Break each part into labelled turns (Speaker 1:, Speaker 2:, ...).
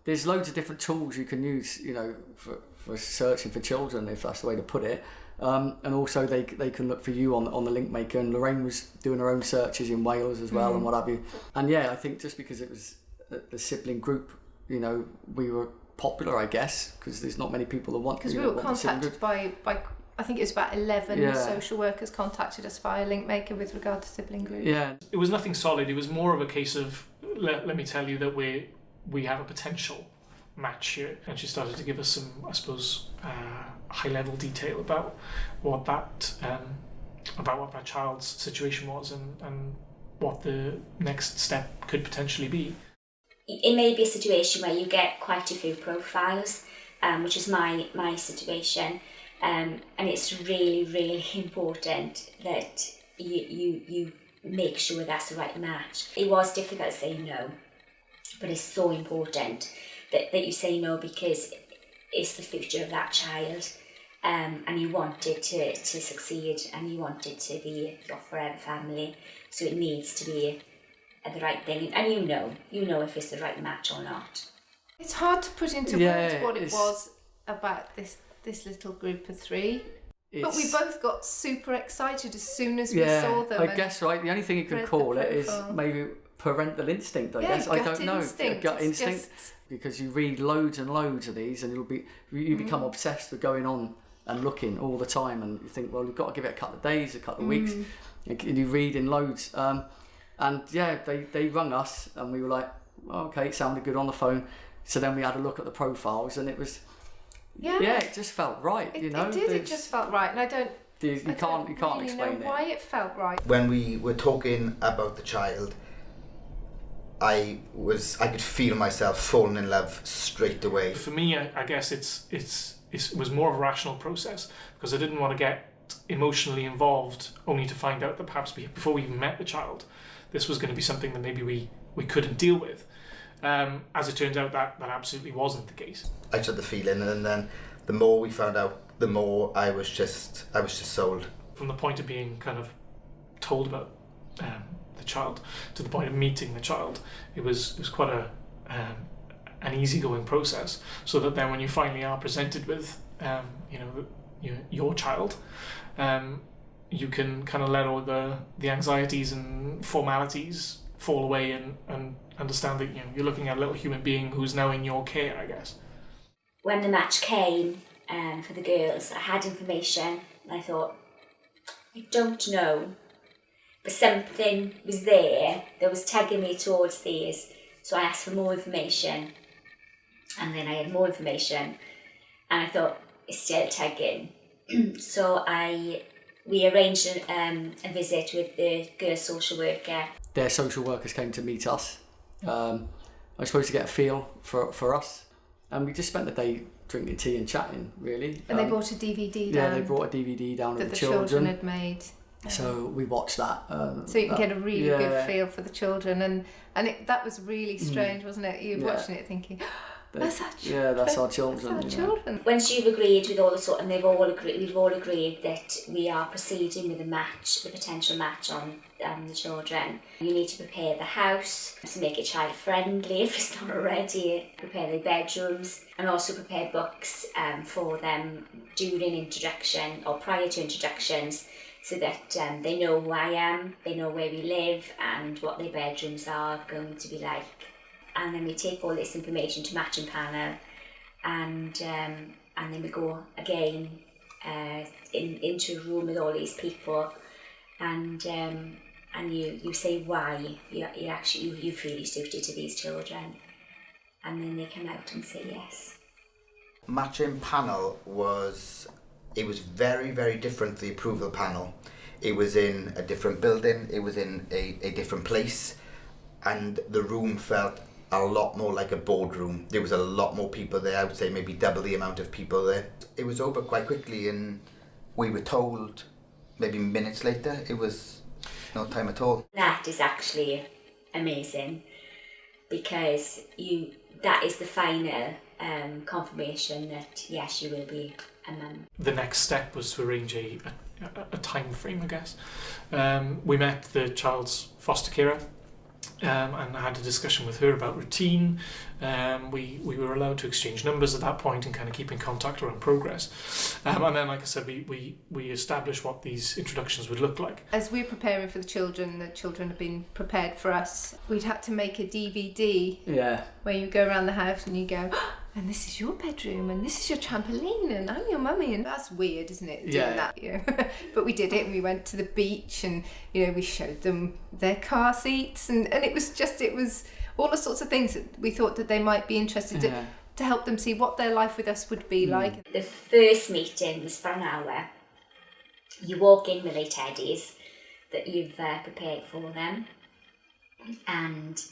Speaker 1: there's loads of different tools you can use, you know, for searching for children, if that's the way to put it. And also they can look for you on the link maker, and Lorraine was doing her own searches in Wales as well and what have you. And yeah, I think just because it was the sibling group, you know, we were popular, I guess, because there's not many people that want.
Speaker 2: Because we were contacted by I think it was about 11 social workers contacted us via Linkmaker with regard to sibling groups.
Speaker 1: Yeah,
Speaker 3: it was nothing solid. It was more of a case of let me tell you that we have a potential match here, and she started to give us some, I suppose, high level detail about what that child's situation was and what the next step could potentially be.
Speaker 4: It may be a situation where you get quite a few profiles, which is my situation, and it's really, really important that you make sure that's the right match. It was difficult to say no, but it's so important that you say no, because it's the future of that child, and you want it to succeed, and you want it to be your forever family, so it needs to be the right thing, and you know if it's the right match or not.
Speaker 2: It's hard to put into words what it was about this little group of three. But we both got super excited as soon as we saw them.
Speaker 1: I guess, right, the only thing you could call it is maybe parental instinct, I guess. I don't know. Gut instinct. Because you read loads and loads of these, and you become obsessed with going on and looking all the time, and you think, well, you've got to give it a couple of days, a couple of weeks, and you read in loads. And yeah, they rung us, and we were like, oh, okay, it sounded good on the phone. So then we had a look at the profiles, and it was, it just felt right.
Speaker 2: It just felt right, and I don't.
Speaker 1: You can't
Speaker 2: really
Speaker 1: explain
Speaker 2: know why it felt right.
Speaker 5: When we were talking about the child, I could feel myself falling in love straight away.
Speaker 3: For me, I guess it was more of a rational process, because I didn't want to get emotionally involved only to find out that perhaps before we even met the child, this was going to be something that maybe we couldn't deal with. As it turns out, that absolutely wasn't the case.
Speaker 5: I just had the feeling, and then the more we found out, the more I was just sold.
Speaker 3: From the point of being kind of told about the child to the point of meeting the child, it was quite an easygoing process. So that then when you finally are presented with your child, you can kind of let all the anxieties and formalities fall away and understand that you're looking at a little human being who's now in your care, I guess.
Speaker 4: When the match came for the girls, I had information, and I thought, I don't know, but something was there that was tagging me towards these. So I asked for more information, and then I had more information, and I thought, it's still tagging. So we arranged a visit with the girls' social worker.
Speaker 1: Their social workers came to meet us. I was supposed to get a feel for us, and we just spent the day drinking tea and chatting, really.
Speaker 2: And they brought a DVD down.
Speaker 1: Yeah, they brought a DVD down
Speaker 2: that
Speaker 1: of the
Speaker 2: children had made.
Speaker 1: So we watched that.
Speaker 2: So you can get a really good feel for the children, and that was really strange, wasn't it? You were watching it thinking, that's our children.
Speaker 1: Yeah, that's our children.
Speaker 2: That's our children.
Speaker 4: Once you've agreed with all the sort, and we've all agreed that we are proceeding with the potential match on the children. You need to prepare the house to make it child friendly if it's not already. Prepare their bedrooms, and also prepare books for them during introduction or prior to introductions, so that they know who I am, they know where we live, and what their bedrooms are going to be like. And then we take all this information to matching panel, and then we go again into a room with all these people, and you say why you feel you're suited to these children, and then they come out and say yes.
Speaker 5: Matching panel was very, very different to the approval panel. It was in a different building, it was in a different place, and the room felt a lot more like a boardroom. There was a lot more people there. I would say maybe double the amount of people there. It was over quite quickly, and we were told maybe minutes later. It was no time at all.
Speaker 4: That is actually amazing, because that is the final confirmation that yes, you will be a mum.
Speaker 3: The next step was to arrange a time frame, I guess. We met the child's foster carer, and I had a discussion with her about routine. We were allowed to exchange numbers at that point and kind of keep in contact around progress. And then, like I said, we established what these introductions would look like.
Speaker 2: As we're preparing for the children have been prepared for us. We'd had to make a DVD where you go around the house and you go, oh, and this is your bedroom, and this is your trampoline, and I'm your mummy, and that's weird, isn't it? Doing that, you know? But we did it, and we went to the beach, and you know, we showed them their car seats, and it was all the sorts of things that we thought that they might be interested to help them see what their life with us would be like.
Speaker 4: The first meeting was for an hour. You walk in with their teddies that you've prepared for them, and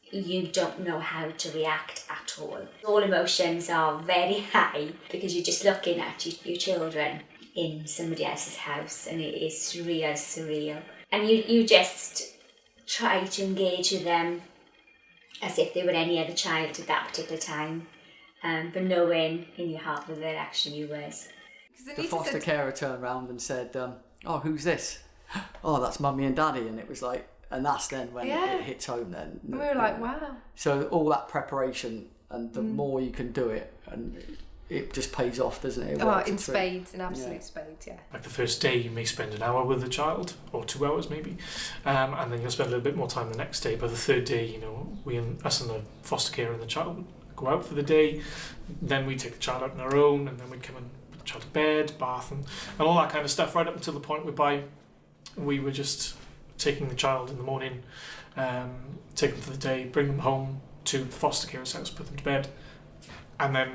Speaker 4: you don't know how to react at all. All emotions are very high because you're just looking at your children in somebody else's house, and it is surreal. And you just try to engage with them as if they were any other child at that particular time, but knowing in your heart that they're actually yours.
Speaker 1: The foster carer turned around and said, oh, who's this? Oh, that's mummy and daddy. And it was like, and that's then when it hits home then.
Speaker 2: And we were like, wow.
Speaker 1: So all that preparation, and the more you can do it, and it just pays off, doesn't it?
Speaker 2: In spades, in absolute spades, yeah.
Speaker 3: Like the first day you may spend an hour with the child, or 2 hours maybe, and then you'll spend a little bit more time the next day. By the third day, you know, us and the foster carer and the child would go out for the day, then we'd take the child out on our own, and then we'd come and put the child to bed, bath, and all that kind of stuff, right up until the point whereby we were just taking the child in the morning, take them for the day, bring them home to the foster carer's house, put them to bed, and then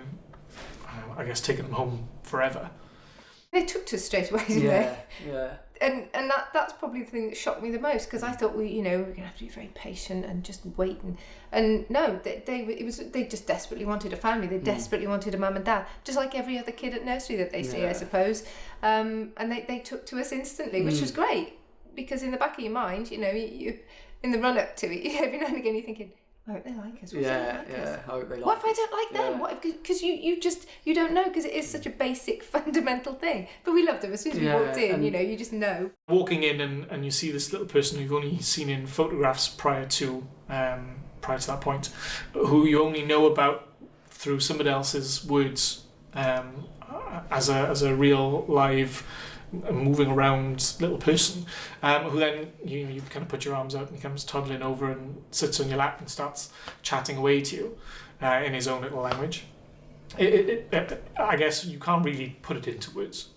Speaker 3: I guess taking them home forever.
Speaker 2: They took to us straight away, didn't they?
Speaker 1: Yeah.
Speaker 2: And that's probably the thing that shocked me the most, because I thought we're going to have to be very patient and just wait, and no, they just desperately wanted a family. They desperately wanted a mum and dad, just like every other kid at nursery that they see, I suppose. And they took to us instantly, which was great, because in the back of your mind, you in the run up to it, every now and again you're thinking, I hope they like us.
Speaker 1: I hope they like us.
Speaker 2: What if I don't like them? What if, because you don't know, because it is such a basic fundamental thing. But we loved them as soon as we walked in. You just know.
Speaker 3: Walking in and you see this little person who you've only seen in photographs prior to that point, who you only know about through somebody else's words, as a real live, moving around little person, who then you kind of put your arms out and he comes toddling over and sits on your lap and starts chatting away to you in his own little language. I guess you can't really put it into words.